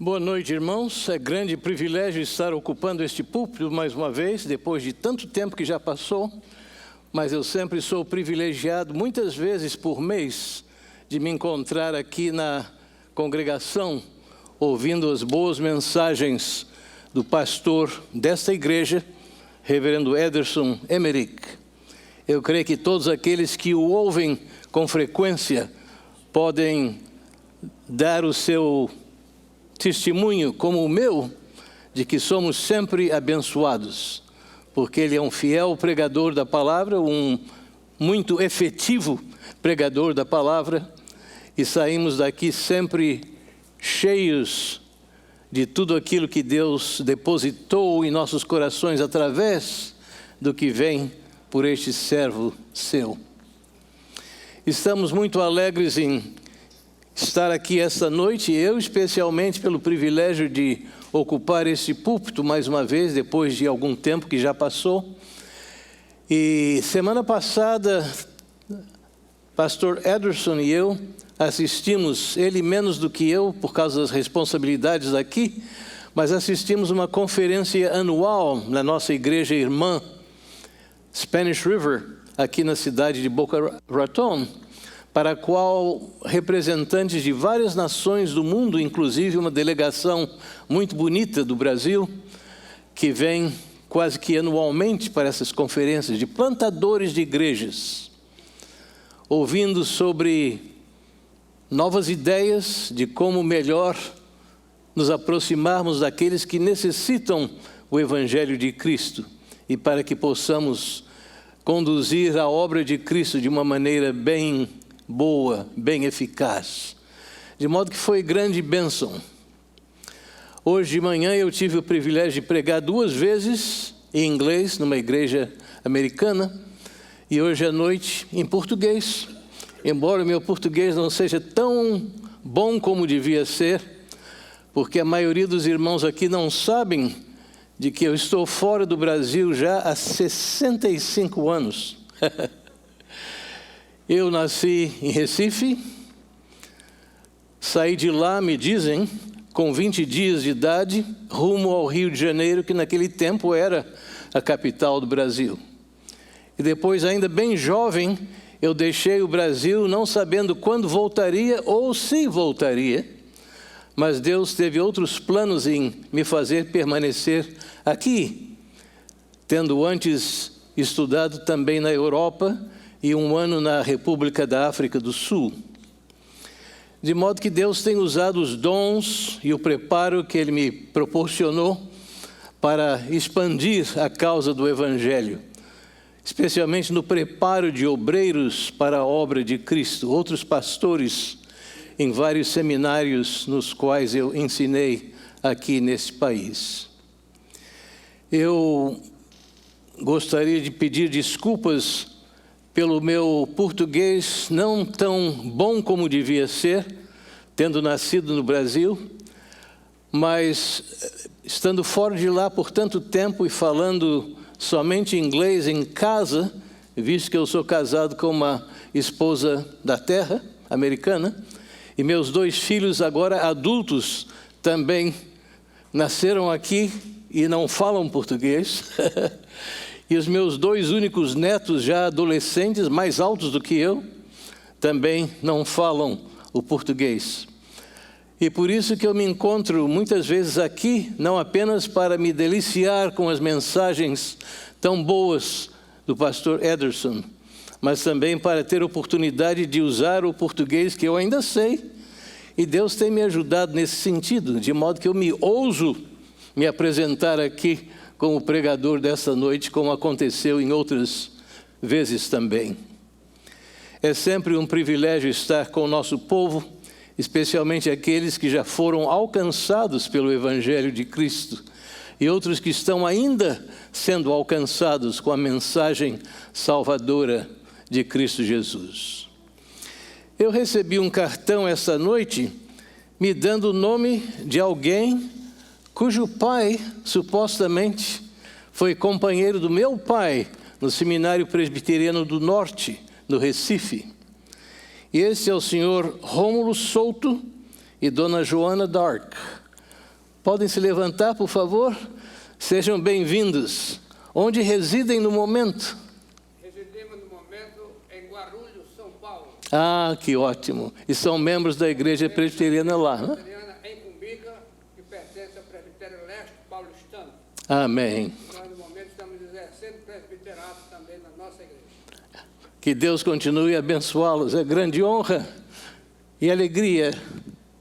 Boa noite, irmãos. É grande privilégio estar ocupando este púlpito mais uma vez, depois de tanto tempo que já passou, mas eu sempre sou privilegiado, muitas vezes por mês, de me encontrar aqui na congregação, ouvindo as boas mensagens do pastor desta igreja, reverendo Ederson Emerick. Eu creio que todos aqueles que o ouvem com frequência podem dar o seu testemunho, como o meu, de que somos sempre abençoados, porque ele é um fiel pregador da palavra, um muito efetivo pregador da palavra, e saímos daqui sempre cheios de tudo aquilo que Deus depositou em nossos corações através do que vem por este servo seu. Estamos muito alegres em estar aqui esta noite, eu especialmente pelo privilégio de ocupar este púlpito mais uma vez, depois de algum tempo que já passou. E semana passada, pastor Ederson e eu assistimos, ele menos do que eu, por causa das responsabilidades aqui, mas assistimos uma conferência anual na nossa igreja irmã, Spanish River, aqui na cidade de Boca Raton, para a qual representantes de várias nações do mundo, inclusive uma delegação muito bonita do Brasil, que vem quase que anualmente para essas conferências de plantadores de igrejas, ouvindo sobre novas ideias de como melhor nos aproximarmos daqueles que necessitam o Evangelho de Cristo e para que possamos conduzir a obra de Cristo de uma maneira bem boa, bem eficaz. De modo que foi grande bênção. Hoje de manhã eu tive o privilégio de pregar 2 vezes em inglês numa igreja americana e hoje à noite em português. Embora o meu português não seja tão bom como devia ser, porque a maioria dos irmãos aqui não sabem de que eu estou fora do Brasil já há 65 anos. Eu nasci em Recife, saí de lá, me dizem, com 20 dias de idade, rumo ao Rio de Janeiro, que naquele tempo era a capital do Brasil. E depois, ainda bem jovem, eu deixei o Brasil não sabendo quando voltaria ou se voltaria, mas Deus teve outros planos em me fazer permanecer aqui, tendo antes estudado também na Europa e 1 ano na República da África do Sul. De modo que Deus tem usado os dons e o preparo que Ele me proporcionou para expandir a causa do Evangelho, especialmente no preparo de obreiros para a obra de Cristo, outros pastores em vários seminários nos quais eu ensinei aqui nesse país. Eu gostaria de pedir desculpas pelo meu português não tão bom como devia ser, tendo nascido no Brasil, mas estando fora de lá por tanto tempo e falando somente inglês em casa, visto que eu sou casado com uma esposa da terra, americana, e meus 2 filhos agora adultos também nasceram aqui e não falam português. E os meus 2 únicos netos, já adolescentes, mais altos do que eu, também não falam o português. E por isso que eu me encontro muitas vezes aqui, não apenas para me deliciar com as mensagens tão boas do pastor Ederson, mas também para ter oportunidade de usar o português que eu ainda sei. E Deus tem me ajudado nesse sentido, de modo que eu me ouso me apresentar aqui como pregador desta noite, como aconteceu em outras vezes também. É sempre um privilégio estar com o nosso povo, especialmente aqueles que já foram alcançados pelo Evangelho de Cristo e outros que estão ainda sendo alcançados com a mensagem salvadora de Cristo Jesus. Eu recebi um cartão esta noite me dando o nome de alguém cujo pai, supostamente, foi companheiro do meu pai no Seminário Presbiteriano do Norte, no Recife. E esse é o senhor Rômulo Souto e dona Joana Dark. Podem se levantar, por favor? Sejam bem-vindos. Onde residem no momento? Residimos no momento em Guarulhos, São Paulo. Ah, que ótimo. E são membros da igreja presbiteriana lá, né? Presbiteriana em Cumbica, que pertence ao Presbitério Leste Paulistano. Amém. Nós, no momento, estamos exercendo presbiterato também na nossa igreja. Que Deus continue a abençoá-los. É grande honra e alegria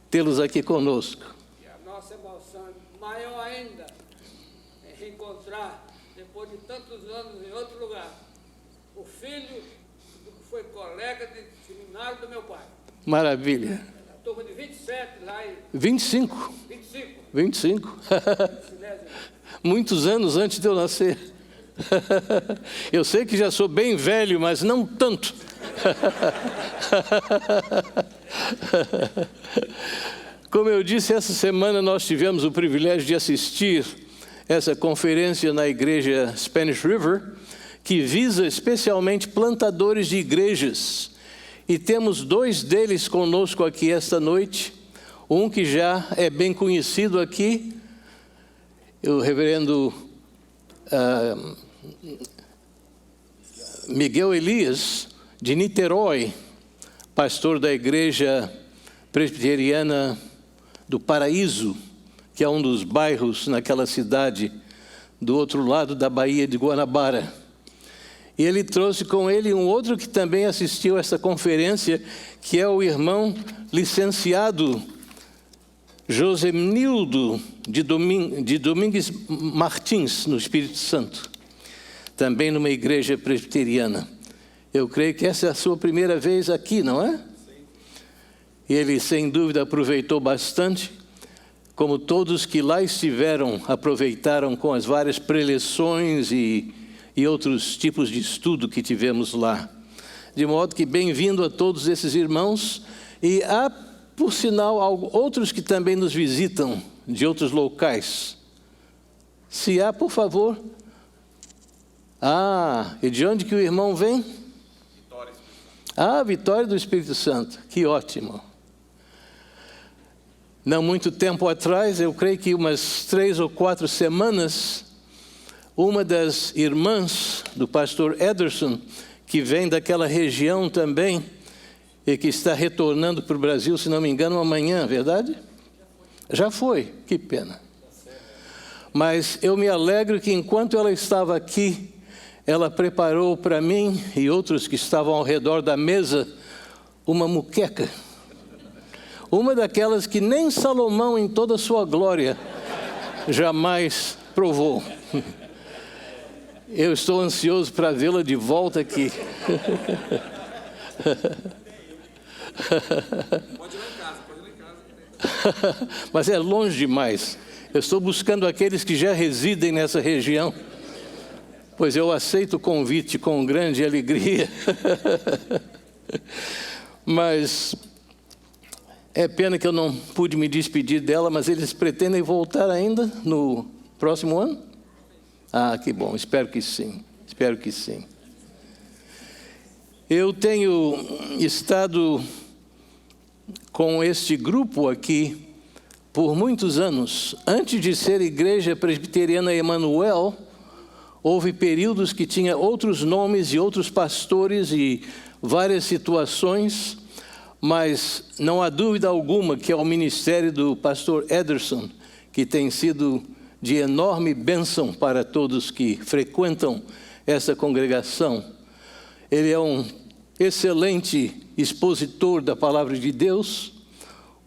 tê-los aqui conosco. E a nossa emoção é maior ainda em reencontrar, depois de tantos anos em outro lugar, o filho do que foi colega de seminário do meu pai. Maravilha. A turma de 27 lá em 25. 25. Muitos anos antes de eu nascer. Eu sei que já sou bem velho, mas não tanto. Como eu disse, essa semana nós tivemos o privilégio de assistir essa conferência na igreja Spanish River, que visa especialmente plantadores de igrejas. E temos 2 deles conosco aqui esta noite. Um que já é bem conhecido aqui, o reverendo Miguel Elias, de Niterói, pastor da igreja presbiteriana do Paraíso, que é um dos bairros naquela cidade do outro lado da Baía de Guanabara. E ele trouxe com ele um outro que também assistiu a essa conferência, que é o irmão licenciado Josemnildo de Domingues Martins, no Espírito Santo, também numa igreja presbiteriana. Eu creio que essa é a sua primeira vez aqui, não é? Sim. E ele, sem dúvida, aproveitou bastante, como todos que lá estiveram, aproveitaram com as várias preleções e outros tipos de estudo que tivemos lá. De modo que bem-vindo a todos esses irmãos. E há, por sinal, outros que também nos visitam de outros locais. Se há, por favor. E de onde que o irmão vem? Vitória. Vitória do Espírito Santo. Que ótimo. Não muito tempo atrás, eu creio que umas 3 ou 4 semanas, uma das irmãs do pastor Ederson, que vem daquela região também, e que está retornando para o Brasil, se não me engano, amanhã, verdade? Já foi, que pena. Mas eu me alegro que enquanto ela estava aqui, ela preparou para mim e outros que estavam ao redor da mesa uma muqueca. Uma daquelas que nem Salomão, em toda a sua glória, jamais provou. Eu estou ansioso para vê-la de volta aqui. Pode ir lá em casa. Mas é longe demais. Eu estou buscando aqueles que já residem nessa região, pois eu aceito o convite com grande alegria. Mas é pena que eu não pude me despedir dela, mas eles pretendem voltar ainda no próximo ano? Que bom, espero que sim, espero que sim. Eu tenho estado com este grupo aqui por muitos anos. Antes de ser Igreja Presbiteriana Emanuel, houve períodos que tinha outros nomes e outros pastores e várias situações, mas não há dúvida alguma que é o ministério do pastor Ederson, que tem sido de enorme bênção para todos que frequentam essa congregação. Ele é um excelente expositor da palavra de Deus,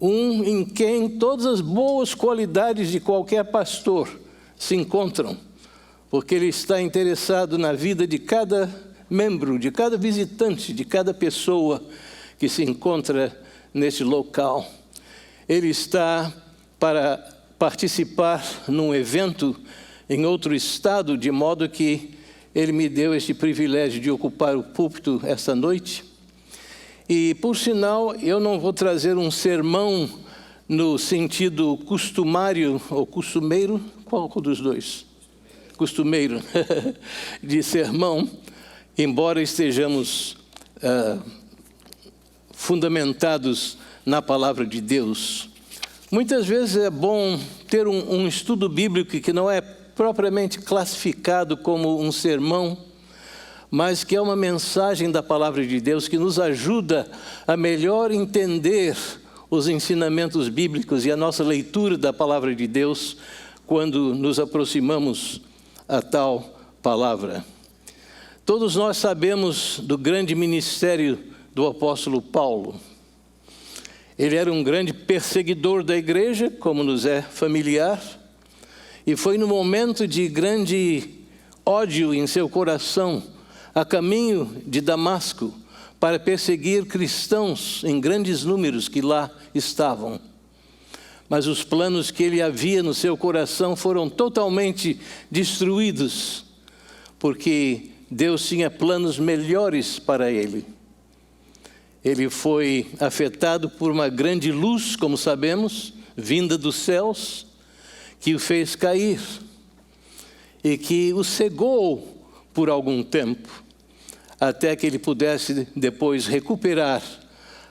em quem todas as boas qualidades de qualquer pastor se encontram, porque ele está interessado na vida de cada membro, de cada visitante, de cada pessoa que se encontra neste local. Ele está para participar num evento em outro estado, de modo que ele me deu este privilégio de ocupar o púlpito esta noite. E, por sinal, eu não vou trazer um sermão no sentido costumário ou costumeiro, qual dos dois? Costumeiro, de sermão, embora estejamos fundamentados na palavra de Deus. Muitas vezes é bom ter um estudo bíblico que não é propriamente classificado como um sermão, mas que é uma mensagem da palavra de Deus que nos ajuda a melhor entender os ensinamentos bíblicos e a nossa leitura da palavra de Deus quando nos aproximamos a tal palavra. Todos nós sabemos do grande ministério do apóstolo Paulo. Ele era um grande perseguidor da igreja, como nos é familiar, e foi no momento de grande ódio em seu coração, a caminho de Damasco, para perseguir cristãos em grandes números que lá estavam. Mas os planos que ele havia no seu coração foram totalmente destruídos, porque Deus tinha planos melhores para ele. Ele foi afetado por uma grande luz, como sabemos, vinda dos céus, que o fez cair e que o cegou por algum tempo, até que ele pudesse depois recuperar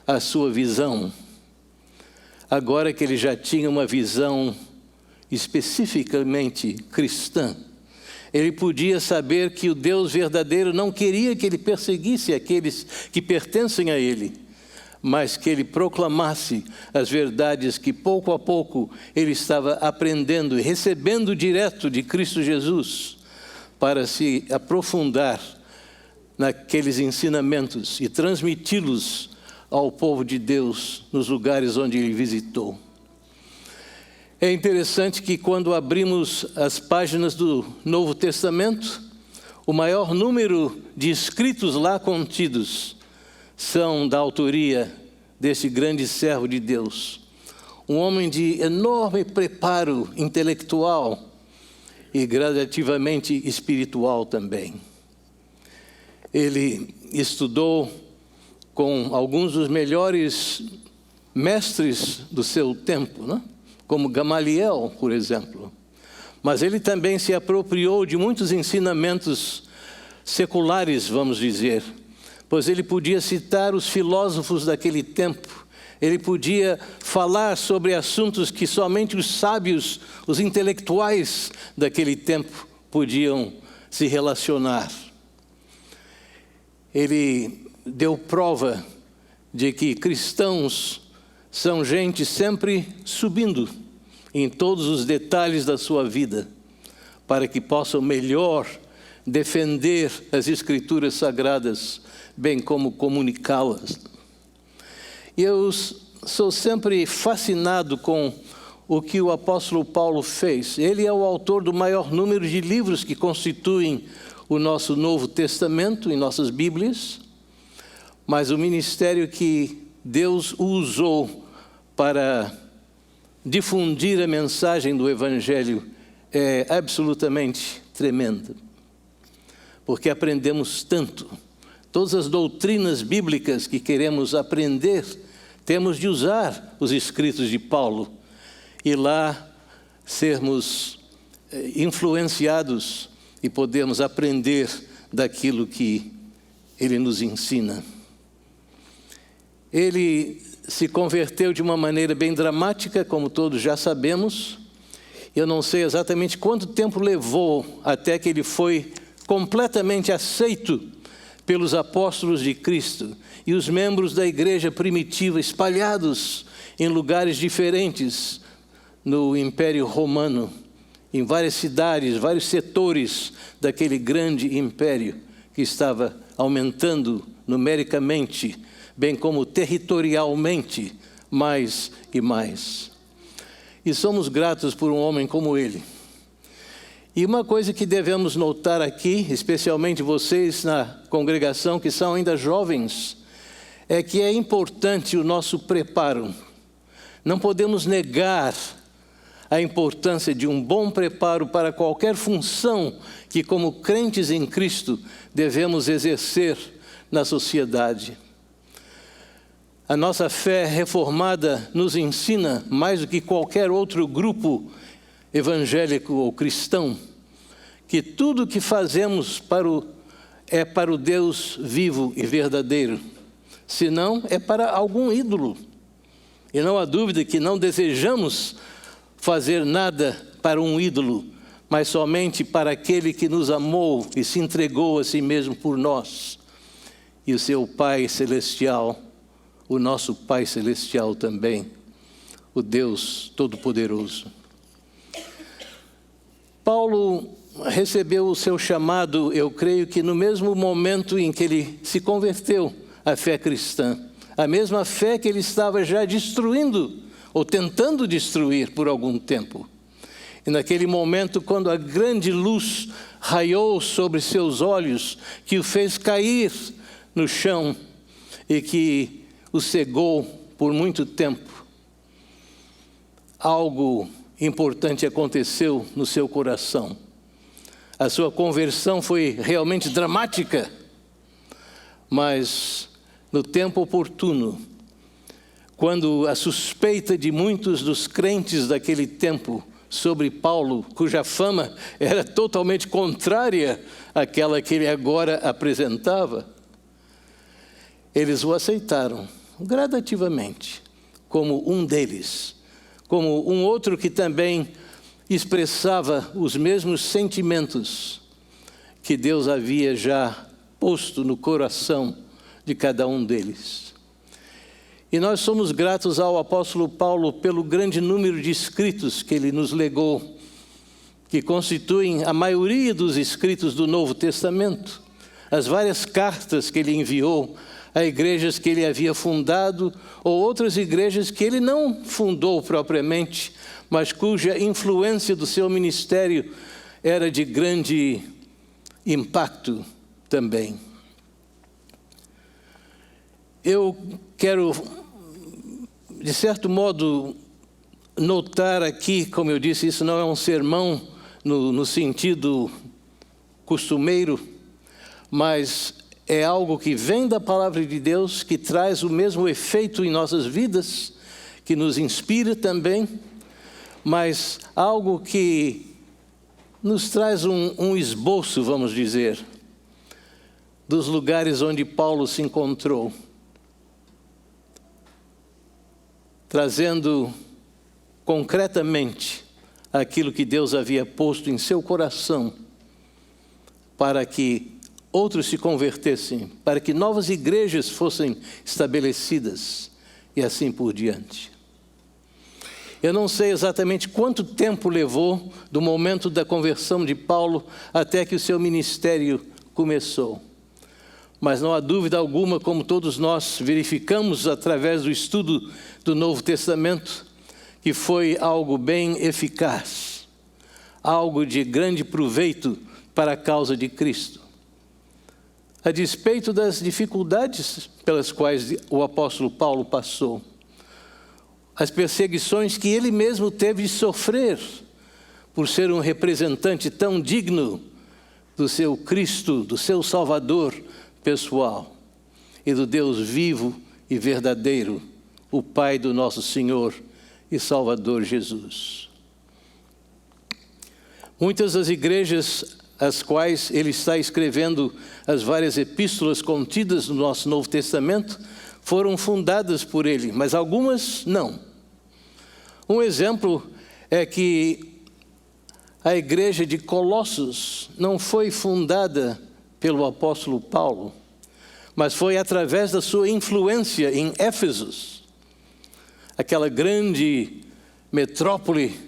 a sua visão. Agora que ele já tinha uma visão especificamente cristã, ele podia saber que o Deus verdadeiro não queria que ele perseguisse aqueles que pertencem a ele, mas que ele proclamasse as verdades que pouco a pouco ele estava aprendendo e recebendo direto de Cristo Jesus, para se aprofundar naqueles ensinamentos e transmiti-los ao povo de Deus nos lugares onde ele visitou. É interessante que quando abrimos as páginas do Novo Testamento, o maior número de escritos lá contidos são da autoria desse grande servo de Deus, um homem de enorme preparo intelectual e gradativamente espiritual também. Ele estudou com alguns dos melhores mestres do seu tempo, né? Como Gamaliel, por exemplo. Mas ele também se apropriou de muitos ensinamentos seculares, vamos dizer, pois ele podia citar os filósofos daquele tempo, ele podia falar sobre assuntos que somente os sábios, os intelectuais daquele tempo podiam se relacionar. Ele deu prova de que cristãos são gente sempre subindo em todos os detalhes da sua vida, para que possam melhor defender as Escrituras Sagradas, bem como comunicá-las. E eu sou sempre fascinado com o que o apóstolo Paulo fez. Ele é o autor do maior número de livros que constituem o nosso Novo Testamento, em nossas Bíblias, mas o ministério que Deus o usou para difundir a mensagem do Evangelho é absolutamente tremendo, porque aprendemos tanto. Todas as doutrinas bíblicas que queremos aprender, temos de usar os escritos de Paulo e lá sermos influenciados e podemos aprender daquilo que ele nos ensina. Ele se converteu de uma maneira bem dramática, como todos já sabemos. Eu não sei exatamente quanto tempo levou até que ele foi completamente aceito pelos apóstolos de Cristo e os membros da igreja primitiva espalhados em lugares diferentes no Império Romano, em várias cidades, vários setores daquele grande império que estava aumentando numericamente, bem como territorialmente, mais e mais. E somos gratos por um homem como ele. E uma coisa que devemos notar aqui, especialmente vocês na congregação que são ainda jovens, é que é importante o nosso preparo. Não podemos negar a importância de um bom preparo para qualquer função que, como crentes em Cristo, devemos exercer na sociedade. A nossa fé reformada nos ensina, mais do que qualquer outro grupo evangélico ou cristão, que tudo que fazemos é para o Deus vivo e verdadeiro, senão é para algum ídolo. E não há dúvida que não desejamos fazer nada para um ídolo, mas somente para aquele que nos amou e se entregou a si mesmo por nós. E o seu Pai Celestial, o nosso Pai Celestial também, o Deus Todo-Poderoso. Paulo recebeu o seu chamado, eu creio que no mesmo momento em que ele se converteu à fé cristã, a mesma fé que ele estava já destruindo, ou tentando destruir por algum tempo. E naquele momento, quando a grande luz raiou sobre seus olhos, que o fez cair no chão e que o cegou por muito tempo, algo importante aconteceu no seu coração. A sua conversão foi realmente dramática, mas no tempo oportuno, quando a suspeita de muitos dos crentes daquele tempo sobre Paulo, cuja fama era totalmente contrária àquela que ele agora apresentava, eles o aceitaram gradativamente como um deles, como um outro que também expressava os mesmos sentimentos que Deus havia já posto no coração de cada um deles. E nós somos gratos ao apóstolo Paulo pelo grande número de escritos que ele nos legou, que constituem a maioria dos escritos do Novo Testamento, as várias cartas que ele enviou a igrejas que ele havia fundado ou outras igrejas que ele não fundou propriamente, mas cuja influência do seu ministério era de grande impacto também. Eu quero, de certo modo, notar aqui, como eu disse, isso não é um sermão no sentido costumeiro, mas é algo que vem da palavra de Deus, que traz o mesmo efeito em nossas vidas, que nos inspira também, mas algo que nos traz um esboço, vamos dizer, dos lugares onde Paulo se encontrou, trazendo concretamente aquilo que Deus havia posto em seu coração para que outros se convertessem, para que novas igrejas fossem estabelecidas e assim por diante. Eu não sei exatamente quanto tempo levou do momento da conversão de Paulo até que o seu ministério começou. Mas não há dúvida alguma, como todos nós verificamos através do estudo do Novo Testamento, que foi algo bem eficaz, algo de grande proveito para a causa de Cristo. A despeito das dificuldades pelas quais o apóstolo Paulo passou, as perseguições que ele mesmo teve de sofrer por ser um representante tão digno do seu Cristo, do seu Salvador pessoal e do Deus vivo e verdadeiro, o Pai do nosso Senhor e Salvador Jesus. Muitas das igrejas às quais ele está escrevendo as várias epístolas contidas no nosso Novo Testamento foram fundadas por ele, mas algumas não. Um exemplo é que a igreja de Colossos não foi fundada pelo apóstolo Paulo, mas foi através da sua influência em Éfeso, aquela grande metrópole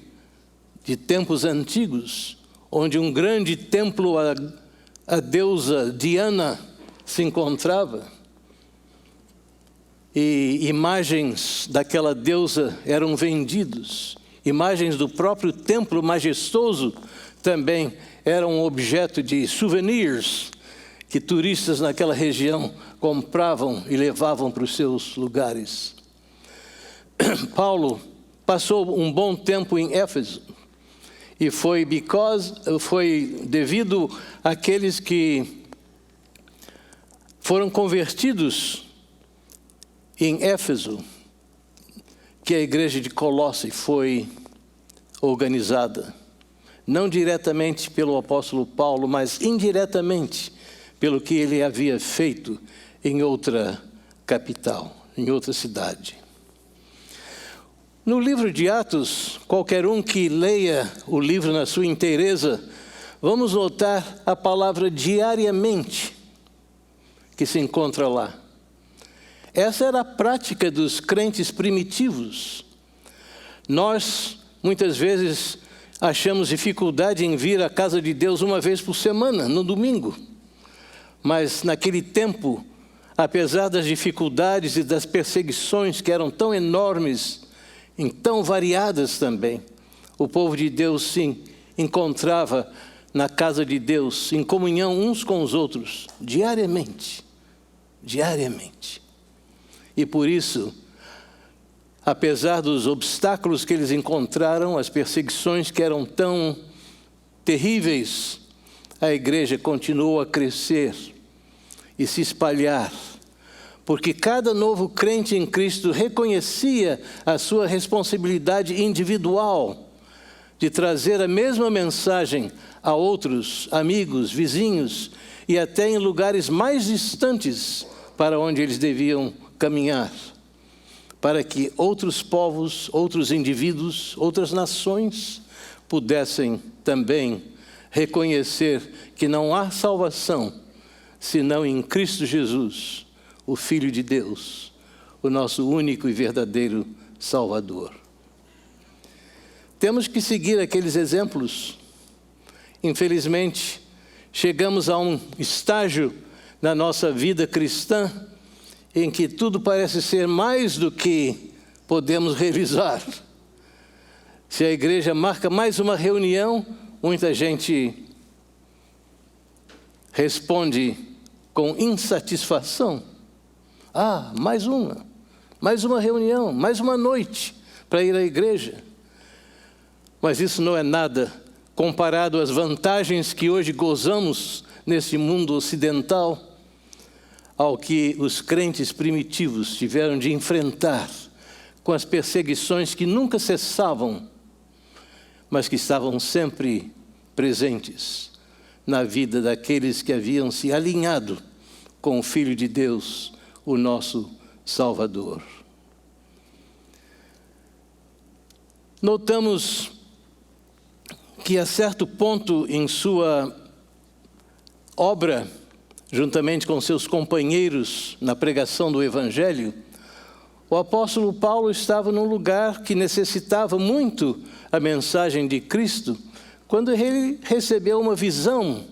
de tempos antigos, onde um grande templo à deusa Diana se encontrava. E imagens daquela deusa eram vendidos. Imagens do próprio templo majestoso também eram objeto de souvenirs que turistas naquela região compravam e levavam para os seus lugares. Paulo passou um bom tempo em Éfeso e foi devido àqueles que foram convertidos em Éfeso que a igreja de Colosse foi organizada, não diretamente pelo apóstolo Paulo, mas indiretamente pelo que ele havia feito em outra capital, em outra cidade. No livro de Atos, qualquer um que leia o livro na sua inteireza, vamos notar a palavra diariamente que se encontra lá. Essa era a prática dos crentes primitivos. Nós, muitas vezes, achamos dificuldade em vir à casa de Deus uma vez por semana, no domingo. Mas naquele tempo, apesar das dificuldades e das perseguições que eram tão enormes e tão variadas também, o povo de Deus se encontrava na casa de Deus, em comunhão uns com os outros, diariamente. E por isso, apesar dos obstáculos que eles encontraram, as perseguições que eram tão terríveis, a igreja continuou a crescer e se espalhar, porque cada novo crente em Cristo reconhecia a sua responsabilidade individual de trazer a mesma mensagem a outros amigos, vizinhos e até em lugares mais distantes para onde eles deviam caminhar, para que outros povos, outros indivíduos, outras nações pudessem também reconhecer que não há salvação senão em Cristo Jesus, o Filho de Deus, o nosso único e verdadeiro Salvador. Temos que seguir aqueles exemplos. Infelizmente, chegamos a um estágio na nossa vida cristã em que tudo parece ser mais do que podemos realizar. Se a igreja marca mais uma reunião, muita gente responde com insatisfação. Mais uma reunião, mais uma noite para ir à igreja. Mas isso não é nada comparado às vantagens que hoje gozamos nesse mundo ocidental, ao que os crentes primitivos tiveram de enfrentar com as perseguições que nunca cessavam, mas que estavam sempre presentes na vida daqueles que haviam se alinhado com o Filho de Deus, o nosso Salvador. Notamos que a certo ponto em sua obra, juntamente com seus companheiros na pregação do Evangelho, o apóstolo Paulo estava num lugar que necessitava muito a mensagem de Cristo, quando ele recebeu uma visão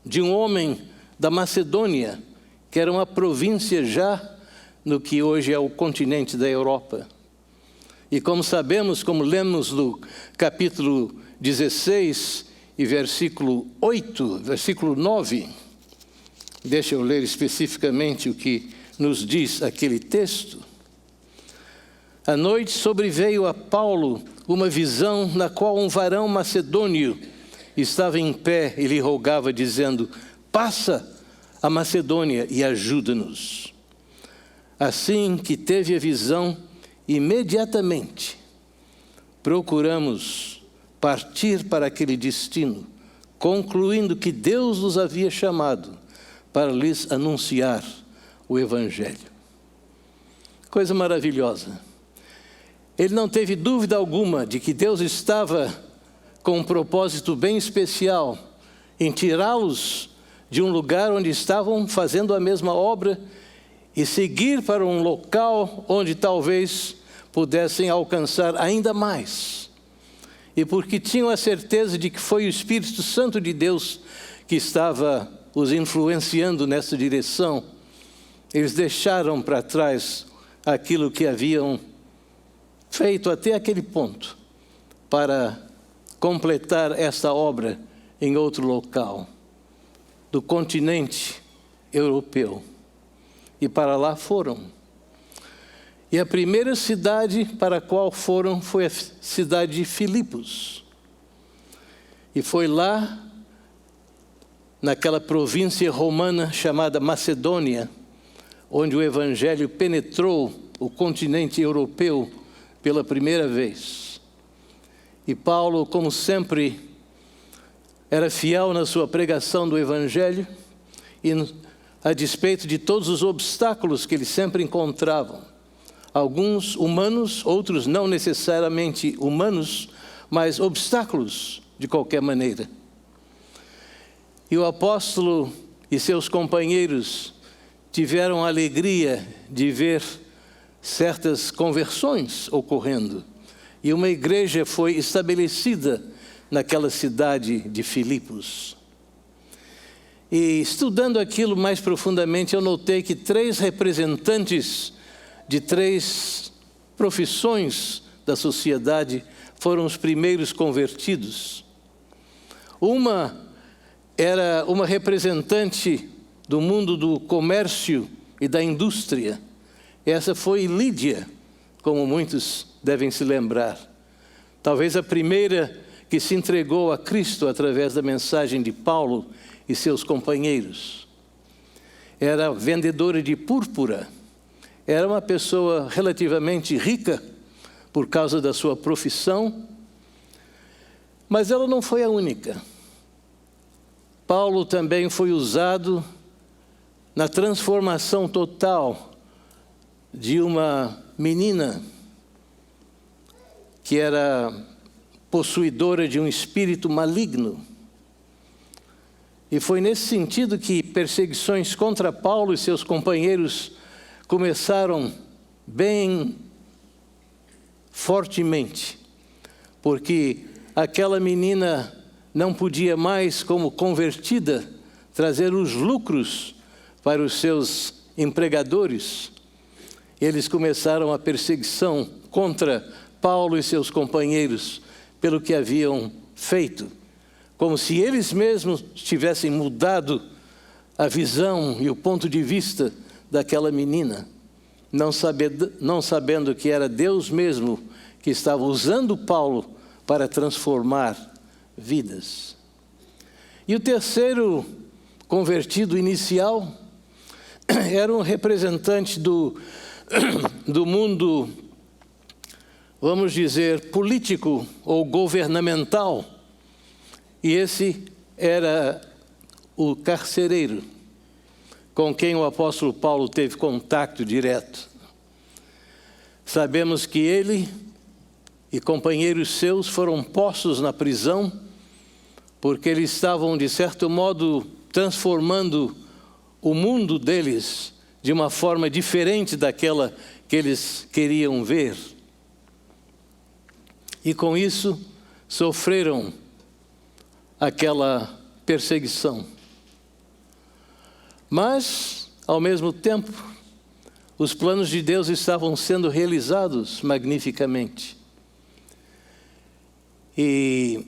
de um homem da Macedônia, que era uma província já no que hoje é o continente da Europa. E como sabemos, como lemos no capítulo 16 e versículo 9, deixa eu ler especificamente o que nos diz aquele texto. À noite sobreveio a Paulo uma visão na qual um varão macedônio estava em pé e lhe rogava, dizendo: passa a Macedônia e ajuda-nos. Assim que teve a visão, imediatamente procuramos partir para aquele destino, concluindo que Deus nos havia chamado para lhes anunciar o Evangelho. Coisa maravilhosa. Ele não teve dúvida alguma de que Deus estava com um propósito bem especial em tirá-los de um lugar onde estavam fazendo a mesma obra e seguir para um local onde talvez pudessem alcançar ainda mais. E porque tinham a certeza de que foi o Espírito Santo de Deus que estava os influenciando nessa direção, eles deixaram para trás aquilo que haviam feito até aquele ponto, para completar essa obra em outro local, do continente europeu. E para lá foram. E a primeira cidade para a qual foram foi a cidade de Filipos. E foi lá, naquela província romana chamada Macedônia, onde o Evangelho penetrou o continente europeu pela primeira vez. E Paulo, como sempre, era fiel na sua pregação do Evangelho e, a despeito de todos os obstáculos que ele sempre encontrava, alguns humanos, outros não necessariamente humanos, mas obstáculos de qualquer maneira. E o apóstolo e seus companheiros tiveram a alegria de ver certas conversões ocorrendo. E uma igreja foi estabelecida naquela cidade de Filipos. E estudando aquilo mais profundamente, eu notei que 3 representantes de 3 profissões da sociedade foram os primeiros convertidos. Uma era uma representante do mundo do comércio e da indústria. Essa foi Lídia, como muitos devem se lembrar. Talvez a primeira que se entregou a Cristo através da mensagem de Paulo e seus companheiros. Era vendedora de púrpura. Era uma pessoa relativamente rica por causa da sua profissão, mas ela não foi a única. Paulo também foi usado na transformação total de uma menina que era possuidora de um espírito maligno. E foi nesse sentido que perseguições contra Paulo e seus companheiros começaram bem fortemente, porque aquela menina não podia mais, como convertida, trazer os lucros para os seus empregadores. Eles começaram a perseguição contra Paulo e seus companheiros pelo que haviam feito, como se eles mesmos tivessem mudado a visão e o ponto de vista daquela menina, não sabendo que era Deus mesmo que estava usando Paulo para transformar vidas. E o terceiro convertido inicial era um representante do mundo, vamos dizer, político ou governamental. E esse era o carcereiro, com quem o apóstolo Paulo teve contato direto. Sabemos que ele e companheiros seus foram postos na prisão, porque eles estavam, de certo modo, transformando o mundo deles de uma forma diferente daquela que eles queriam ver. E com isso, sofreram aquela perseguição. Mas, ao mesmo tempo, os planos de Deus estavam sendo realizados magnificamente. E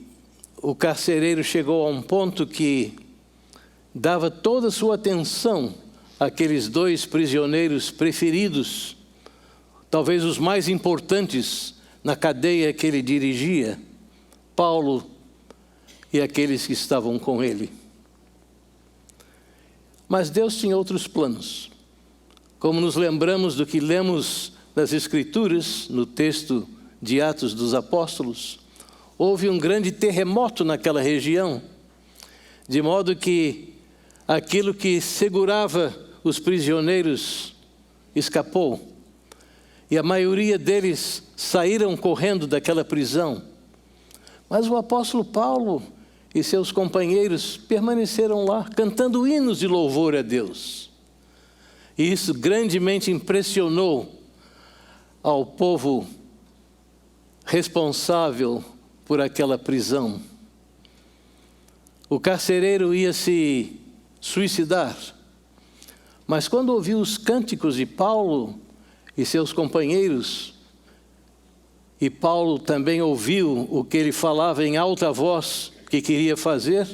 o carcereiro chegou a um ponto que dava toda a sua atenção àqueles 2 prisioneiros preferidos, talvez os mais importantes na cadeia que ele dirigia, Paulo e aqueles que estavam com ele. Mas Deus tinha outros planos. Como nos lembramos do que lemos nas Escrituras, no texto de Atos dos Apóstolos, houve um grande terremoto naquela região, de modo que aquilo que segurava os prisioneiros escapou. E a maioria deles saíram correndo daquela prisão. Mas o apóstolo Paulo e seus companheiros permaneceram lá, cantando hinos de louvor a Deus. E isso grandemente impressionou ao povo responsável por aquela prisão. O carcereiro ia se suicidar, mas quando ouviu os cânticos de Paulo e seus companheiros, e Paulo também ouviu o que ele falava em alta voz que queria fazer,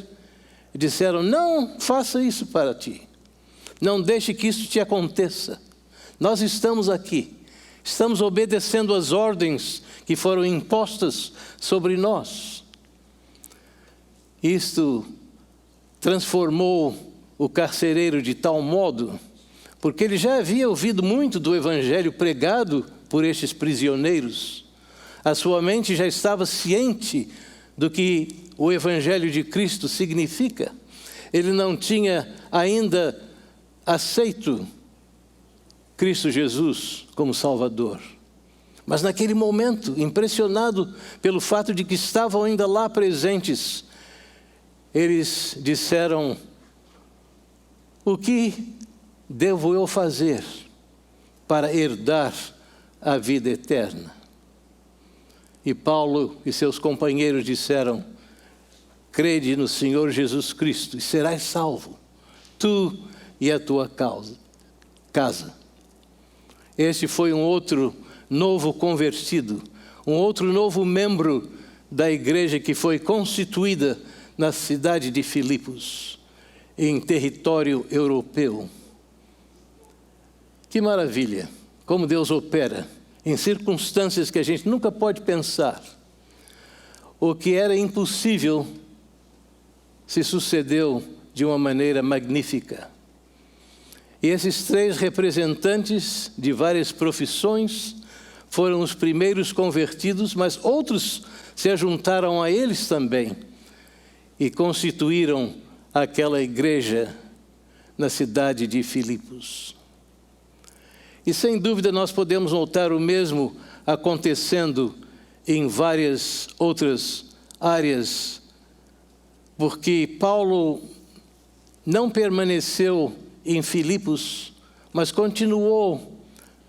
disseram: não faça isso para ti, não deixe que isso te aconteça, nós estamos aqui, estamos obedecendo às ordens que foram impostas sobre nós. Isto transformou o carcereiro de tal modo, porque ele já havia ouvido muito do evangelho pregado por estes prisioneiros. A sua mente já estava ciente do que o evangelho de Cristo significa. Ele não tinha ainda aceito Cristo Jesus como Salvador. Mas naquele momento, impressionado pelo fato de que estavam ainda lá presentes, eles disseram: o que devo eu fazer para herdar a vida eterna? E Paulo e seus companheiros disseram: crede no Senhor Jesus Cristo e serás salvo, tu e a tua casa. Este foi um outro novo convertido, um outro novo membro da igreja que foi constituída na cidade de Filipos, em território europeu. Que maravilha, como Deus opera em circunstâncias que a gente nunca pode pensar. O que era impossível se sucedeu de uma maneira magnífica. E esses 3 representantes de várias profissões foram os primeiros convertidos, mas outros se ajuntaram a eles também e constituíram aquela igreja na cidade de Filipos. E sem dúvida nós podemos notar o mesmo acontecendo em várias outras áreas, porque Paulo não permaneceu em Filipos, mas continuou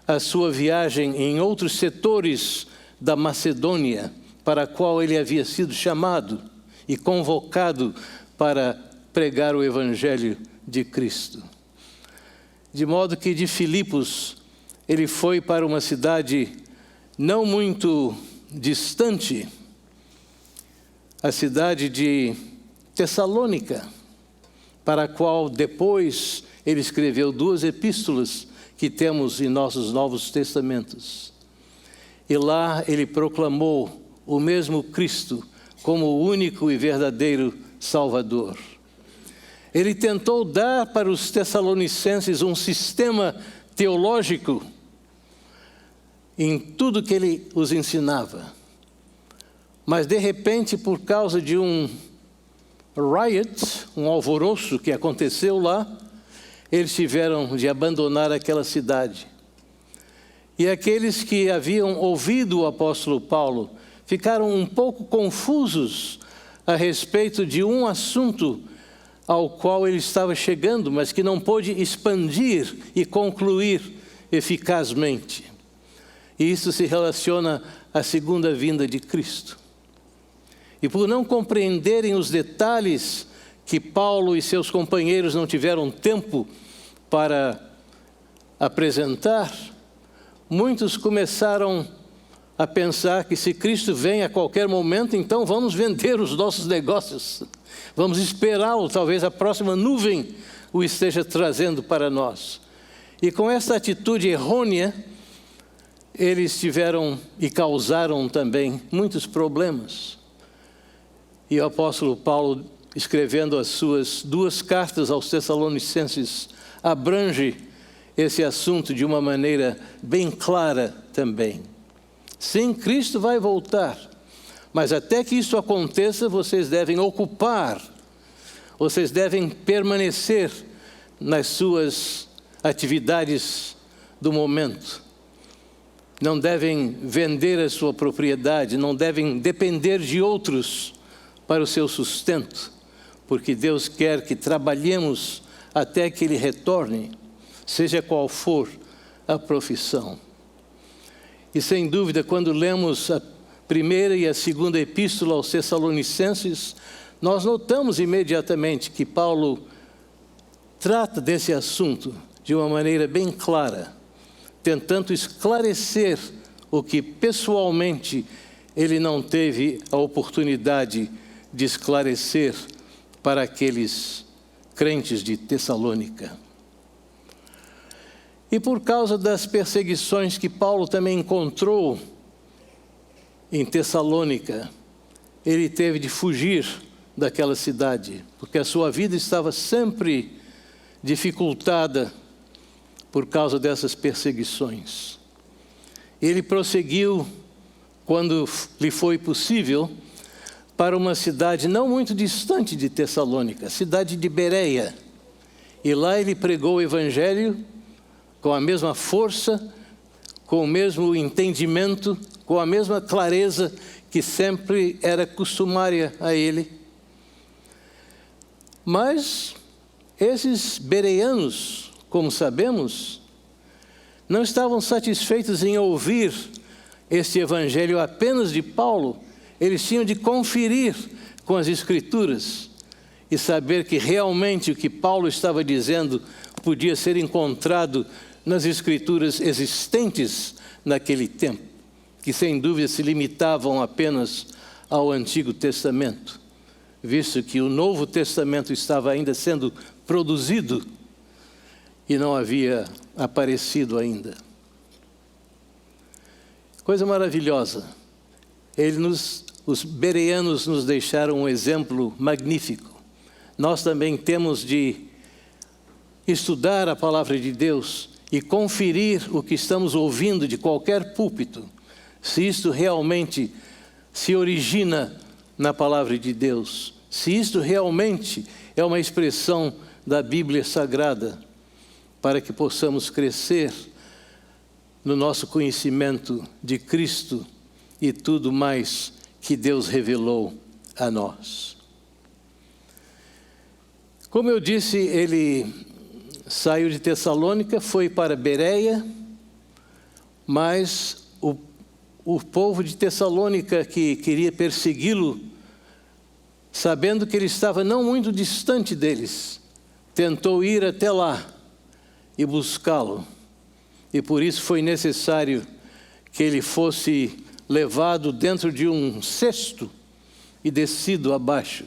a sua viagem em outros setores da Macedônia, para a qual ele havia sido chamado e convocado para pregar o Evangelho de Cristo. De modo que de Filipos ele foi para uma cidade não muito distante, a cidade de Tessalônica, para a qual depois ele escreveu 2 epístolas que temos em nossos Novos Testamentos. E lá ele proclamou o mesmo Cristo como o único e verdadeiro Salvador. Ele tentou dar para os tessalonicenses um sistema teológico em tudo que ele os ensinava. Mas de repente, por causa de um riot, um alvoroço que aconteceu lá, eles tiveram de abandonar aquela cidade. E aqueles que haviam ouvido o apóstolo Paulo ficaram um pouco confusos a respeito de um assunto ao qual ele estava chegando, mas que não pôde expandir e concluir eficazmente. E isso se relaciona à segunda vinda de Cristo. E por não compreenderem os detalhes que Paulo e seus companheiros não tiveram tempo para apresentar, muitos começaram a pensar que se Cristo vem a qualquer momento, então vamos vender os nossos negócios, vamos esperá-lo, talvez a próxima nuvem o esteja trazendo para nós. E com essa atitude errônea, eles tiveram e causaram também muitos problemas. E o apóstolo Paulo, escrevendo as suas 2 cartas aos Tessalonicenses, abrange esse assunto de uma maneira bem clara também. Sim, Cristo vai voltar, mas até que isso aconteça, vocês devem ocupar, vocês devem permanecer nas suas atividades do momento. Não devem vender a sua propriedade, não devem depender de outros para o seu sustento, porque Deus quer que trabalhemos até que Ele retorne, seja qual for a profissão. E sem dúvida, quando lemos a 1ª e a 2ª epístola aos Tessalonicenses, nós notamos imediatamente que Paulo trata desse assunto de uma maneira bem clara, tentando esclarecer o que pessoalmente ele não teve a oportunidade de esclarecer para aqueles crentes de Tessalônica. E por causa das perseguições que Paulo também encontrou em Tessalônica, ele teve de fugir daquela cidade, porque a sua vida estava sempre dificultada por causa dessas perseguições. Ele prosseguiu, quando lhe foi possível, para uma cidade não muito distante de Tessalônica, a cidade de Bereia. E lá ele pregou o Evangelho com a mesma força, com o mesmo entendimento, com a mesma clareza que sempre era costumária a ele. Mas esses bereanos, como sabemos, não estavam satisfeitos em ouvir este evangelho apenas de Paulo. Eles tinham de conferir com as Escrituras e saber que realmente o que Paulo estava dizendo podia ser encontrado nas Escrituras existentes naquele tempo, que sem dúvida se limitavam apenas ao Antigo Testamento, visto que o Novo Testamento estava ainda sendo produzido e não havia aparecido ainda. Coisa maravilhosa. Os bereanos nos deixaram um exemplo magnífico. Nós também temos de estudar a palavra de Deus e conferir o que estamos ouvindo de qualquer púlpito, se isto realmente se origina na palavra de Deus, se isto realmente é uma expressão da Bíblia Sagrada, para que possamos crescer no nosso conhecimento de Cristo e tudo mais que Deus revelou a nós. Como eu disse, ele saiu de Tessalônica, foi para Bereia, mas o povo de Tessalônica que queria persegui-lo, sabendo que ele estava não muito distante deles, tentou ir até lá e buscá-lo. E por isso foi necessário que ele fosse levado dentro de um cesto e descido abaixo.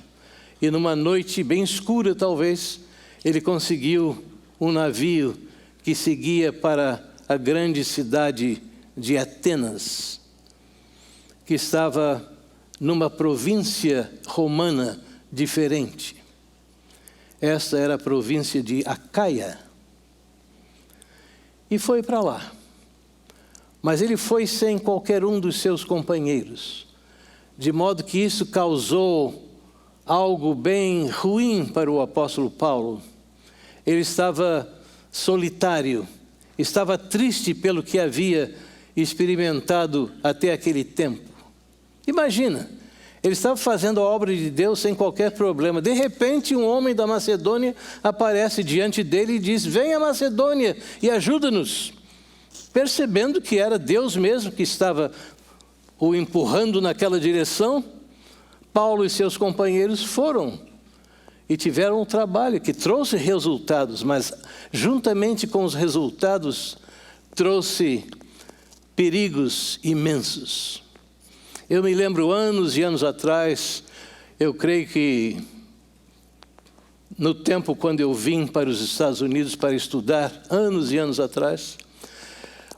E numa noite bem escura, talvez, ele conseguiu um navio que seguia para a grande cidade de Atenas, que estava numa província romana diferente. Esta era a província de Acaia. E foi para lá. Mas ele foi sem qualquer um dos seus companheiros, de modo que isso causou algo bem ruim para o apóstolo Paulo. Ele estava solitário, estava triste pelo que havia experimentado até aquele tempo. Imagina, ele estava fazendo a obra de Deus sem qualquer problema. De repente, um homem da Macedônia aparece diante dele e diz: venha a Macedônia e ajuda-nos. Percebendo que era Deus mesmo que estava o empurrando naquela direção, Paulo e seus companheiros foram e tiveram um trabalho que trouxe resultados, mas juntamente com os resultados trouxe perigos imensos. Eu me lembro anos e anos atrás, eu creio que no tempo quando eu vim para os Estados Unidos para estudar, anos e anos atrás,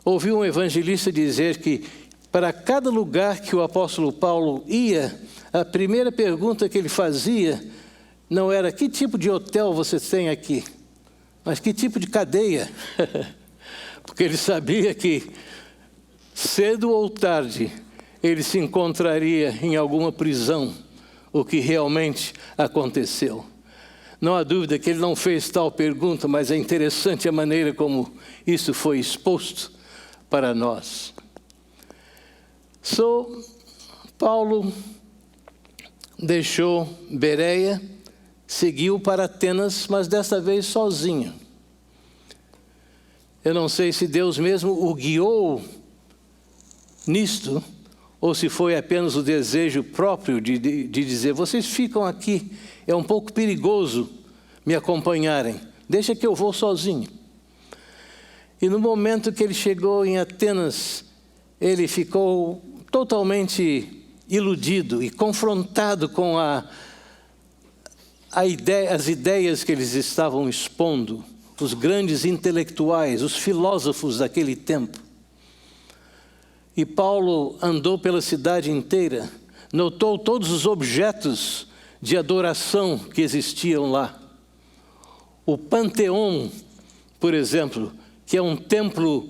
ouvi um evangelista dizer que para cada lugar que o apóstolo Paulo ia, a primeira pergunta que ele fazia não era: que tipo de hotel você tem aqui? Mas que tipo de cadeia? Porque ele sabia que cedo ou tarde ele se encontraria em alguma prisão, o que realmente aconteceu. Não há dúvida que ele não fez tal pergunta, mas é interessante a maneira como isso foi exposto para nós. Paulo deixou Bereia, seguiu para Atenas, mas dessa vez sozinho. Eu não sei se Deus mesmo o guiou nisto, ou se foi apenas o desejo próprio de dizer: vocês ficam aqui, é um pouco perigoso me acompanharem, deixa que eu vou sozinho. E no momento que ele chegou em Atenas, ele ficou totalmente iludido e confrontado com as ideias que eles estavam expondo, os grandes intelectuais, os filósofos daquele tempo. E Paulo andou pela cidade inteira, notou todos os objetos de adoração que existiam lá. O Panteão, por exemplo, que é um templo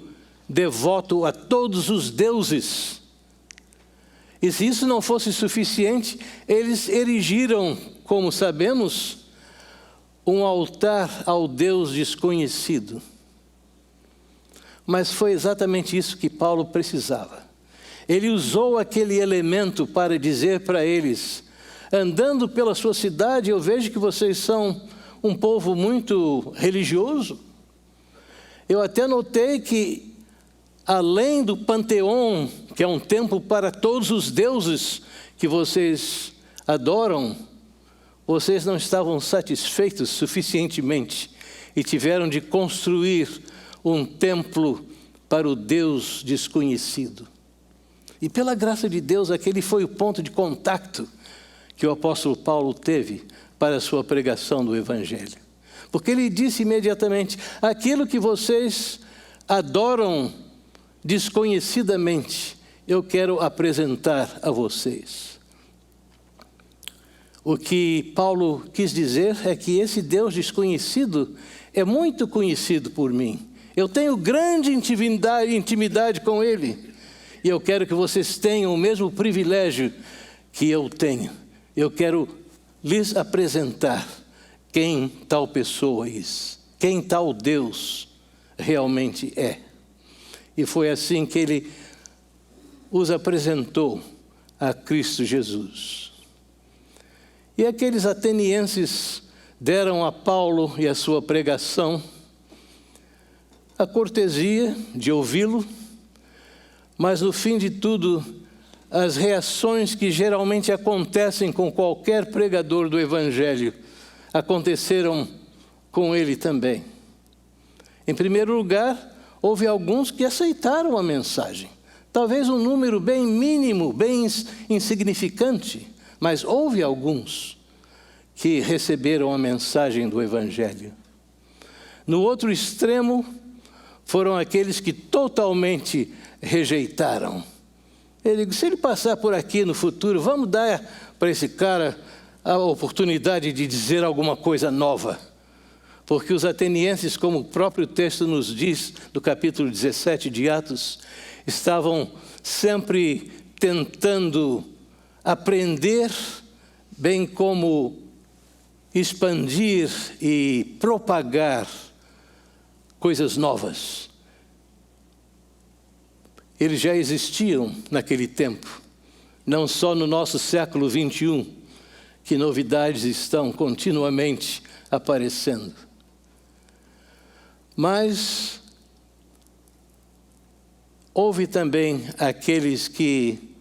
devoto a todos os deuses. E se isso não fosse suficiente, eles erigiram, como sabemos, um altar ao Deus desconhecido. Mas foi exatamente isso que Paulo precisava. Ele usou aquele elemento para dizer para eles: andando pela sua cidade, eu vejo que vocês são um povo muito religioso. Eu até notei que, além do panteão, que é um templo para todos os deuses que vocês adoram, vocês não estavam satisfeitos suficientemente e tiveram de construir um templo para o Deus desconhecido. E pela graça de Deus, aquele foi o ponto de contato que o apóstolo Paulo teve para a sua pregação do Evangelho. Porque ele disse imediatamente: aquilo que vocês adoram desconhecidamente, eu quero apresentar a vocês. O que Paulo quis dizer é que esse Deus desconhecido é muito conhecido por mim. Eu tenho grande intimidade com Ele. E eu quero que vocês tenham o mesmo privilégio que eu tenho. Eu quero lhes apresentar quem tal pessoa é, quem tal Deus realmente é. E foi assim que Ele os apresentou a Cristo Jesus. E aqueles atenienses deram a Paulo e a sua pregação a cortesia de ouvi-lo, mas no fim de tudo, as reações que geralmente acontecem com qualquer pregador do Evangelho aconteceram com ele também. Em primeiro lugar, houve alguns que aceitaram a mensagem. Talvez um número bem mínimo, bem insignificante, mas houve alguns que receberam a mensagem do Evangelho. No outro extremo, foram aqueles que totalmente rejeitaram. Ele disse: se ele passar por aqui no futuro, vamos dar para esse cara a oportunidade de dizer alguma coisa nova. Porque os atenienses, como o próprio texto nos diz, no capítulo 17 de Atos, estavam sempre tentando aprender, bem como expandir e propagar coisas novas. Eles já existiam naquele tempo, não só no nosso século 21, que novidades estão continuamente aparecendo. Mas houve também aqueles que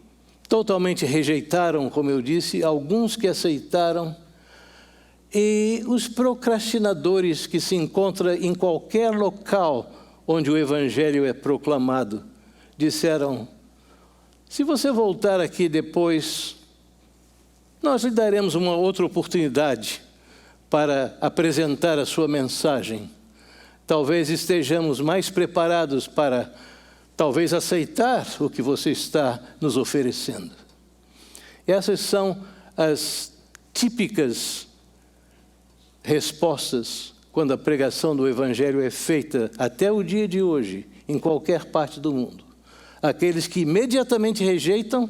totalmente rejeitaram, como eu disse, alguns que aceitaram, e os procrastinadores que se encontram em qualquer local onde o Evangelho é proclamado, disseram: se você voltar aqui depois, nós lhe daremos uma outra oportunidade para apresentar a sua mensagem. Talvez estejamos mais preparados para, talvez, aceitar o que você está nos oferecendo. Essas são as típicas respostas quando a pregação do Evangelho é feita até o dia de hoje, em qualquer parte do mundo. Aqueles que imediatamente rejeitam,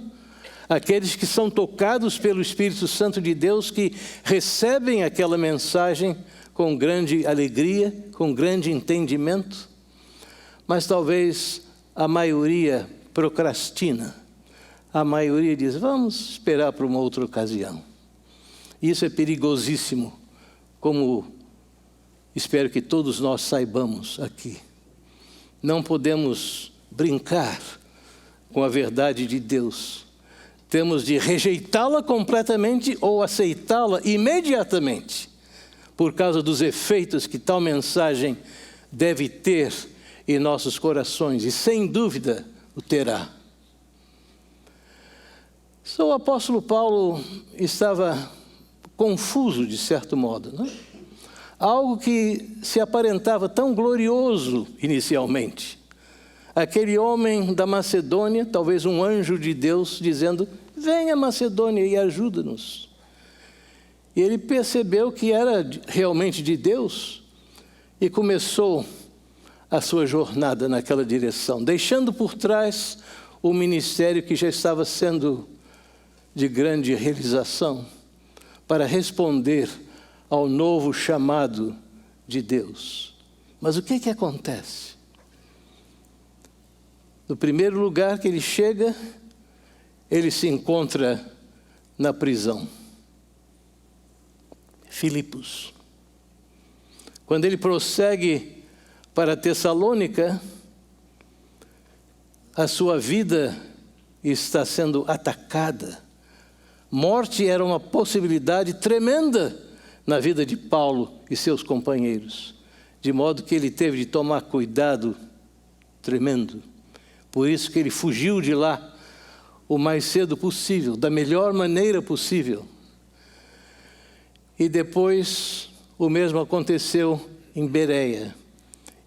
aqueles que são tocados pelo Espírito Santo de Deus, que recebem aquela mensagem com grande alegria, com grande entendimento, mas talvez a maioria procrastina. A maioria diz: vamos esperar para uma outra ocasião. Isso é perigosíssimo, como espero que todos nós saibamos aqui. Não podemos brincar com a verdade de Deus. Temos de rejeitá-la completamente ou aceitá-la imediatamente, por causa dos efeitos que tal mensagem deve ter em nossos corações, e sem dúvida o terá. O apóstolo Paulo estava confuso, de certo modo, não? Algo que se aparentava tão glorioso inicialmente. Aquele homem da Macedônia, talvez um anjo de Deus, dizendo: venha Macedônia e ajuda-nos. E ele percebeu que era realmente de Deus e começou a sua jornada naquela direção, deixando por trás o ministério que já estava sendo de grande realização, para responder ao novo chamado de Deus. Mas o que acontece? No primeiro lugar que ele chega, ele se encontra na prisão. Filipos. Quando ele prossegue para Tessalônica, a sua vida está sendo atacada. Morte era uma possibilidade tremenda na vida de Paulo e seus companheiros, de modo que ele teve de tomar cuidado tremendo. Por isso que ele fugiu de lá o mais cedo possível, da melhor maneira possível. E depois o mesmo aconteceu em Bereia.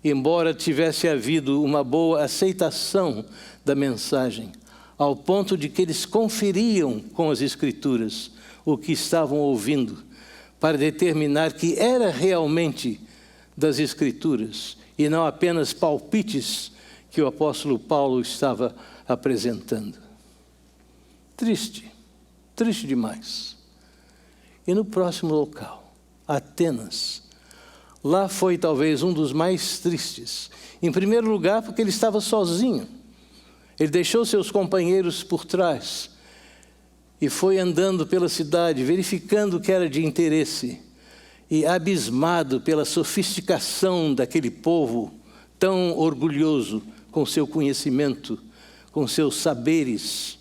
Embora tivesse havido uma boa aceitação da mensagem, ao ponto de que eles conferiam com as Escrituras o que estavam ouvindo, para determinar que era realmente das Escrituras, e não apenas palpites que o apóstolo Paulo estava apresentando. Triste, triste demais. E no próximo local, Atenas, lá foi talvez um dos mais tristes. Em primeiro lugar, porque ele estava sozinho. Ele deixou seus companheiros por trás e foi andando pela cidade, verificando o que era de interesse, e abismado pela sofisticação daquele povo tão orgulhoso com seu conhecimento, com seus saberes,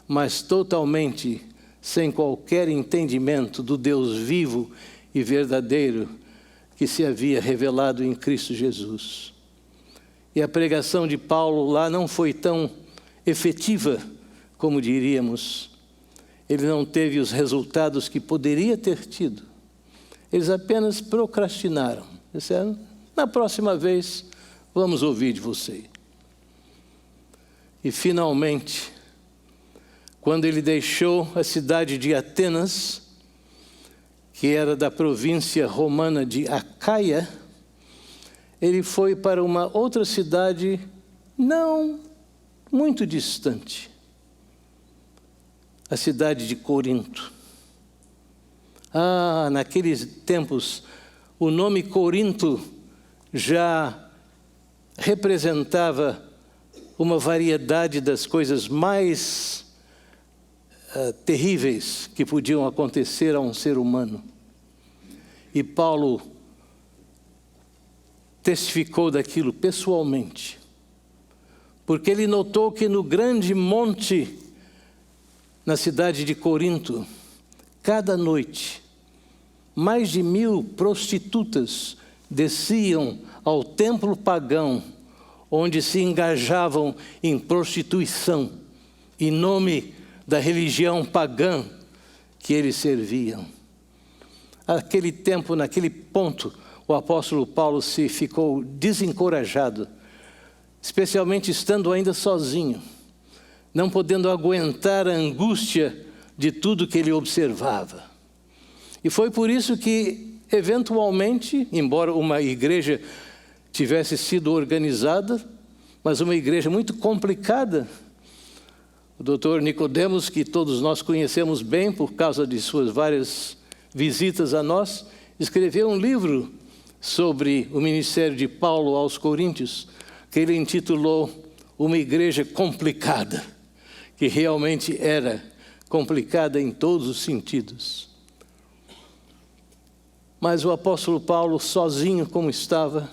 mas totalmente sem qualquer entendimento do Deus vivo e verdadeiro que se havia revelado em Cristo Jesus. E a pregação de Paulo lá não foi tão efetiva como diríamos. Ele não teve os resultados que poderia ter tido. Eles apenas procrastinaram. Disseram, na próxima vez, vamos ouvir de você. E finalmente, quando ele deixou a cidade de Atenas, que era da província romana de Acaia, ele foi para uma outra cidade não muito distante, a cidade de Corinto. Naqueles tempos, o nome Corinto já representava uma variedade das coisas mais terríveis que podiam acontecer a um ser humano. E Paulo testificou daquilo pessoalmente, porque ele notou que no grande monte, na cidade de Corinto, cada noite, mais de 1000 prostitutas desciam ao templo pagão, onde se engajavam em prostituição, em nome da religião pagã que eles serviam. Naquele tempo, naquele ponto, o apóstolo Paulo se ficou desencorajado, especialmente estando ainda sozinho, não podendo aguentar a angústia de tudo que ele observava. E foi por isso que, eventualmente, embora uma igreja tivesse sido organizada, mas uma igreja muito complicada, o doutor Nicodemos, que todos nós conhecemos bem por causa de suas várias visitas a nós, escreveu um livro sobre o ministério de Paulo aos Coríntios, que ele intitulou Uma Igreja Complicada, que realmente era complicada em todos os sentidos. Mas o apóstolo Paulo, sozinho como estava,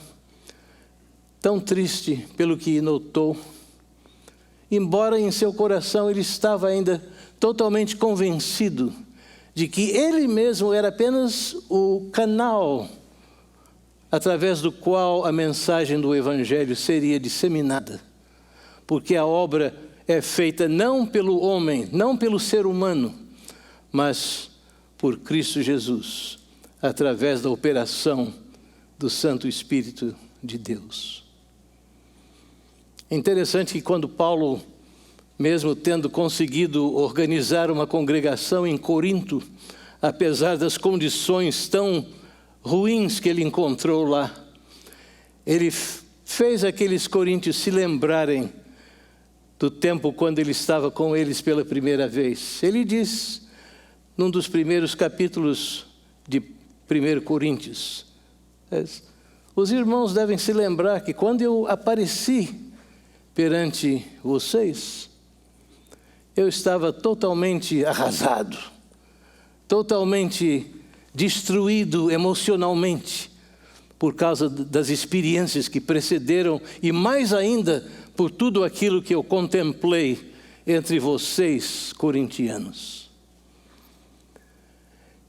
tão triste pelo que notou, embora em seu coração ele estava ainda totalmente convencido de que ele mesmo era apenas o canal através do qual a mensagem do Evangelho seria disseminada, porque a obra é feita não pelo homem, não pelo ser humano, mas por Cristo Jesus, através da operação do Santo Espírito de Deus. É interessante que quando Paulo, mesmo tendo conseguido organizar uma congregação em Corinto, apesar das condições tão ruins que ele encontrou lá, ele fez aqueles coríntios se lembrarem do tempo quando ele estava com eles pela primeira vez. Ele diz, num dos primeiros capítulos de 1 Coríntios, os irmãos devem se lembrar que quando eu apareci perante vocês, eu estava totalmente arrasado, totalmente destruído emocionalmente, por causa das experiências que precederam e mais ainda por tudo aquilo que eu contemplei entre vocês, corintianos.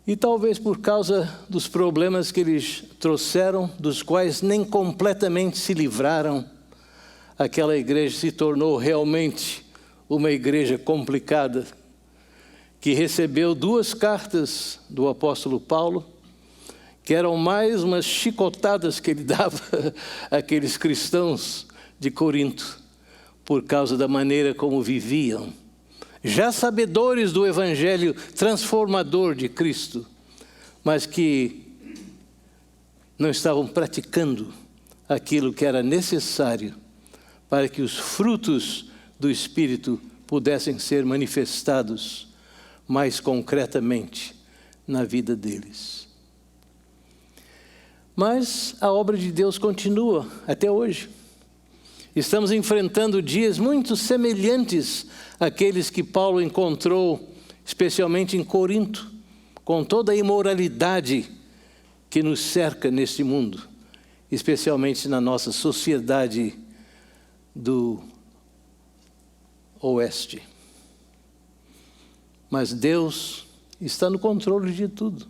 E talvez por causa dos problemas que eles trouxeram, dos quais nem completamente se livraram, aquela igreja se tornou realmente uma igreja complicada, que recebeu 2 cartas do apóstolo Paulo, que eram mais umas chicotadas que ele dava àqueles cristãos de Corinto, por causa da maneira como viviam, já sabedores do evangelho transformador de Cristo, mas que não estavam praticando aquilo que era necessário para que os frutos do Espírito pudessem ser manifestados mais concretamente na vida deles. Mas a obra de Deus continua até hoje. Estamos enfrentando dias muito semelhantes àqueles que Paulo encontrou, especialmente em Corinto, com toda a imoralidade que nos cerca neste mundo, especialmente na nossa sociedade do Oeste. Mas Deus está no controle de tudo.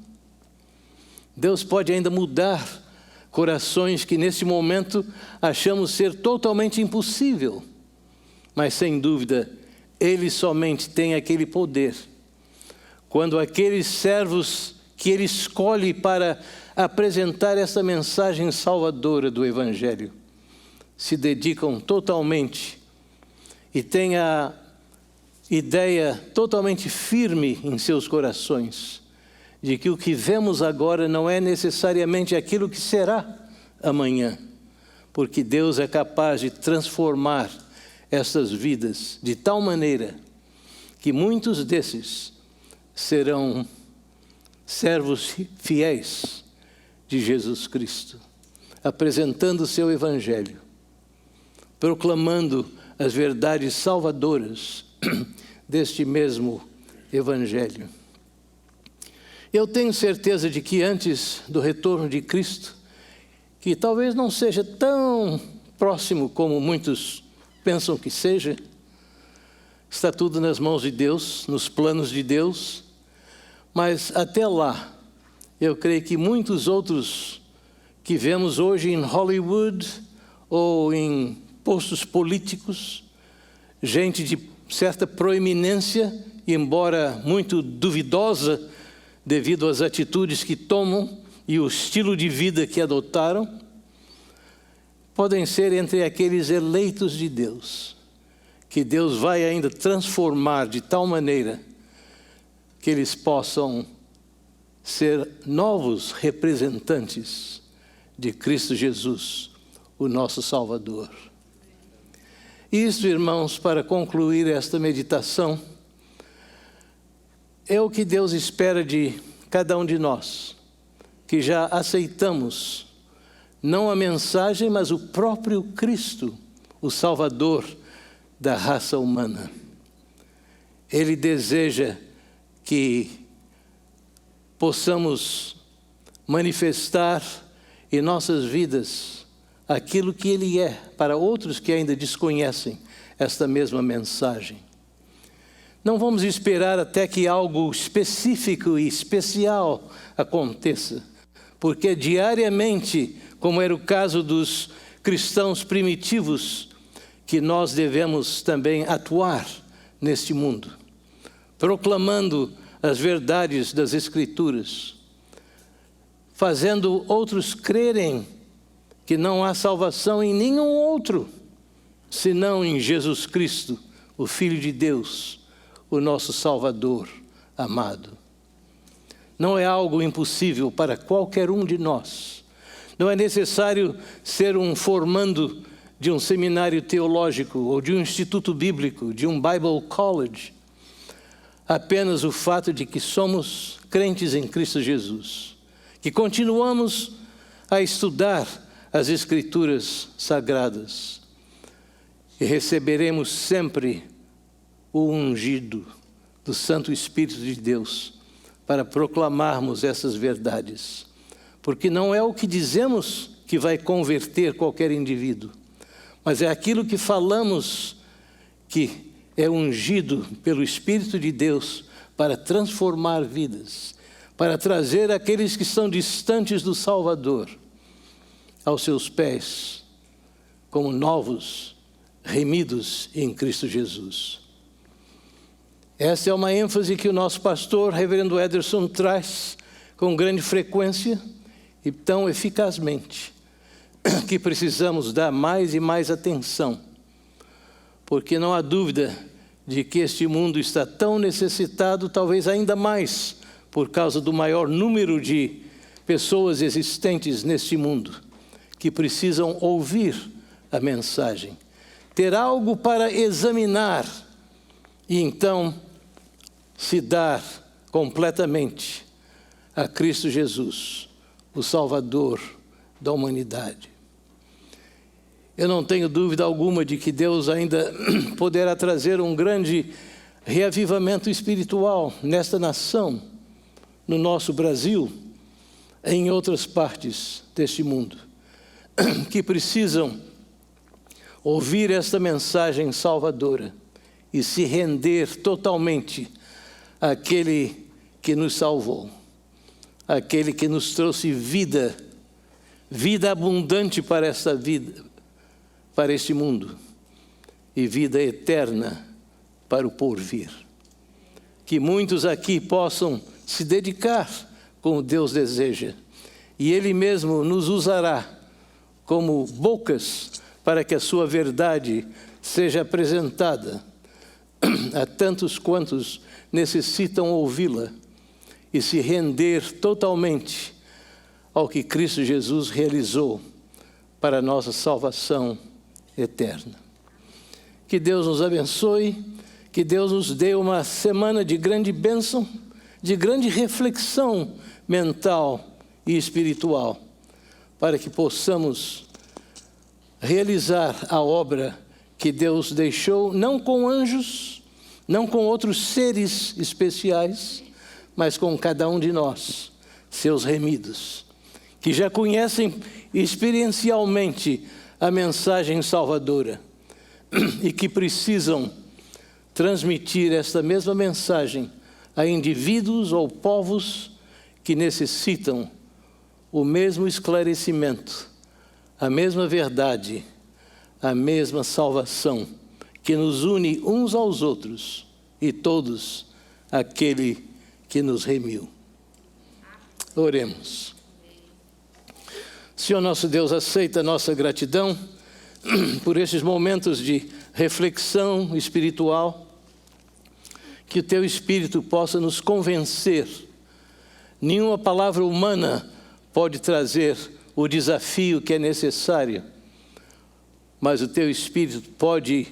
Deus pode ainda mudar corações que nesse momento achamos ser totalmente impossível, mas sem dúvida Ele somente tem aquele poder. Quando aqueles servos que Ele escolhe para apresentar essa mensagem salvadora do Evangelho se dedicam totalmente e têm a ideia totalmente firme em seus corações de que o que vemos agora não é necessariamente aquilo que será amanhã, porque Deus é capaz de transformar essas vidas de tal maneira que muitos desses serão servos fiéis de Jesus Cristo, apresentando o seu Evangelho, proclamando as verdades salvadoras deste mesmo Evangelho. Eu tenho certeza de que antes do retorno de Cristo, que talvez não seja tão próximo como muitos pensam que seja, está tudo nas mãos de Deus, nos planos de Deus, mas até lá, eu creio que muitos outros que vemos hoje em Hollywood ou em postos políticos, gente de certa proeminência, embora muito duvidosa, devido às atitudes que tomam e o estilo de vida que adotaram, podem ser entre aqueles eleitos de Deus, que Deus vai ainda transformar de tal maneira que eles possam ser novos representantes de Cristo Jesus, o nosso Salvador. Isso, irmãos, para concluir esta meditação, é o que Deus espera de cada um de nós, que já aceitamos não a mensagem, mas o próprio Cristo, o Salvador da raça humana. Ele deseja que possamos manifestar em nossas vidas aquilo que Ele é para outros que ainda desconhecem esta mesma mensagem. Não vamos esperar até que algo específico e especial aconteça, porque diariamente, como era o caso dos cristãos primitivos, que nós devemos também atuar neste mundo, proclamando as verdades das Escrituras, fazendo outros crerem que não há salvação em nenhum outro, senão em Jesus Cristo, o Filho de Deus, o nosso Salvador amado. Não é algo impossível para qualquer um de nós. Não é necessário ser um formando de um seminário teológico ou de um instituto bíblico, de um Bible College. Apenas o fato de que somos crentes em Cristo Jesus, que continuamos a estudar as Escrituras Sagradas e receberemos sempre o ungido do Santo Espírito de Deus para proclamarmos essas verdades. Porque não é o que dizemos que vai converter qualquer indivíduo, mas é aquilo que falamos que é ungido pelo Espírito de Deus para transformar vidas, para trazer aqueles que estão distantes do Salvador aos seus pés, como novos, remidos em Cristo Jesus. Essa é uma ênfase que o nosso pastor, reverendo Ederson, traz com grande frequência e tão eficazmente, que precisamos dar mais e mais atenção, porque não há dúvida de que este mundo está tão necessitado, talvez ainda mais, por causa do maior número de pessoas existentes neste mundo, que precisam ouvir a mensagem, ter algo para examinar e então se dar completamente a Cristo Jesus, o Salvador da humanidade. Eu não tenho dúvida alguma de que Deus ainda poderá trazer um grande reavivamento espiritual nesta nação, no nosso Brasil, em outras partes deste mundo, que precisam ouvir esta mensagem salvadora e se render totalmente àquele que nos salvou, aquele que nos trouxe vida, vida abundante para esta vida, para este mundo, e vida eterna para o porvir. Que muitos aqui possam se dedicar como Deus deseja, e Ele mesmo nos usará como bocas para que a sua verdade seja apresentada a tantos quantos necessitam ouvi-la e se render totalmente ao que Cristo Jesus realizou para a nossa salvação eterna. Que Deus nos abençoe, que Deus nos dê uma semana de grande bênção, de grande reflexão mental e espiritual, para que possamos realizar a obra que Deus deixou, não com anjos, não com outros seres especiais, mas com cada um de nós, seus remidos, que já conhecem experiencialmente a mensagem salvadora e que precisam transmitir esta mesma mensagem a indivíduos ou povos que necessitam o mesmo esclarecimento, a mesma verdade, a mesma salvação que nos une uns aos outros e todos aquele que nos remiu. Oremos. Senhor nosso Deus, aceita a nossa gratidão por estes momentos de reflexão espiritual, que o Teu Espírito possa nos convencer. Nenhuma palavra humana pode trazer o desafio que é necessário, mas o Teu Espírito pode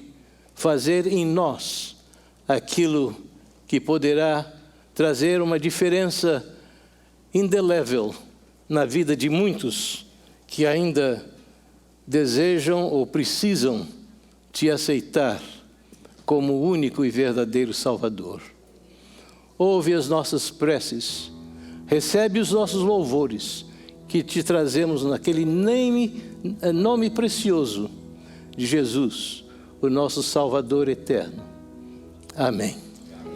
fazer em nós aquilo que poderá trazer uma diferença indelével na vida de muitos que ainda desejam ou precisam Te aceitar como o único e verdadeiro Salvador. Ouve as nossas preces, recebe os nossos louvores, que Te trazemos naquele nome precioso de Jesus, o nosso Salvador eterno. Amém.